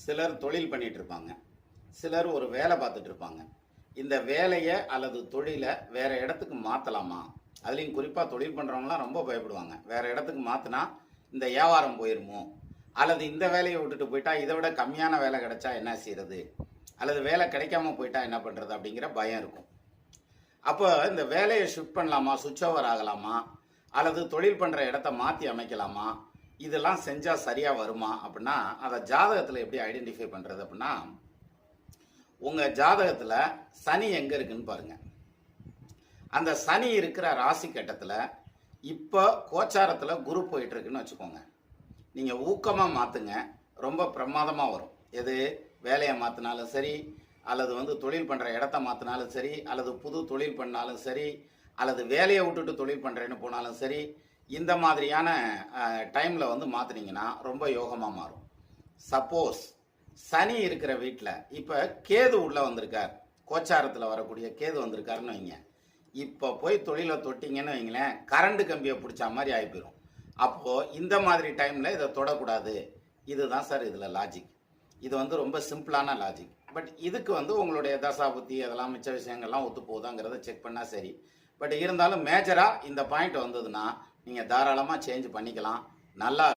சிலர் தொழில் பண்ணிட்டு இருப்பாங்க. சிலர் ஒரு வேலை பார்த்துட்டு இருப்பாங்க. இந்த வேலையை அல்லது தொழிலை வேற இடத்துக்கு மாற்றலாமா? அதுலேயும் குறிப்பாக தொழில் பண்ணுறவங்களாம் ரொம்ப பயப்படுவாங்க. வேற இடத்துக்கு மாற்றினா இந்த வியாபாரம் போயிருமோ, அல்லது இந்த வேலையை விட்டுட்டு போயிட்டா இதை விட கம்மியான வேலை கிடைச்சா என்ன செய்யறது, அல்லது வேலை கிடைக்காம போயிட்டா என்ன பண்ணுறது அப்படிங்கிற பயம் இருக்கும். அப்போ இந்த வேலையை ஷிஃப்ட் பண்ணலாமா, சுவிட்ச் ஓவர் ஆகலாமா, அல்லது தொழில் பண்ணுற இடத்த மாற்றி அமைக்கலாமா, இதெல்லாம் செஞ்சால் சரியாக வருமா அப்படின்னா அதை ஜாதகத்தில் எப்படி ஐடென்டிஃபை பண்ணுறது அப்படின்னா, உங்கள் ஜாதகத்தில் சனி எங்கே இருக்குன்னு பாருங்கள். அந்த சனி இருக்கிற ராசி கட்டத்தில் இப்போ கோச்சாரத்தில் குரு போயிட்டுருக்குன்னு வச்சுக்கோங்க. நீங்கள் ஊக்கமாக மாற்றுங்க, ரொம்ப பிரமாதமாக வரும். எது வேலையை மாற்றினாலும் சரி, அல்லது தொழில் பண்ணுற இடத்த மாற்றினாலும் சரி, அல்லது புது தொழில் பண்ணாலும் சரி, அல்லது வேலையை விட்டுட்டு தொழில் பண்ணுறேன்னு போனாலும் சரி, இந்த மாதிரியான டைமில் மாற்றினீங்கன்னா ரொம்ப யோகமாக மாறும். சப்போஸ் சனி இருக்கிற வீட்டில் இப்போ கேது உள்ளே வந்திருக்கார், கோச்சாரத்தில் வரக்கூடிய கேது வந்திருக்காருன்னு வைங்க. இப்போ போய் தொழிலை தொட்டிங்கன்னு வைங்களேன், கரண்ட் கம்பியை பிடிச்ச மாதிரி ஆகி போயிடும். அப்போது இந்த மாதிரி டைமில் இதை தொடக்கூடாது. இதுதான் சார் இதில் லாஜிக். இது ரொம்ப சிம்பிளான லாஜிக். பட் இதுக்கு உங்களுடைய தசாபுத்தி அதெல்லாம் மிச்ச விஷயங்கள்லாம் ஒத்து போகுதாங்கிறத செக் பண்ணால் சரி. பட் இருந்தாலும் மேஜராக இந்த பாயிண்ட் வந்ததுன்னா நீங்கள் தாராளமாக சேஞ்ச் பண்ணிக்கலாம். நல்லா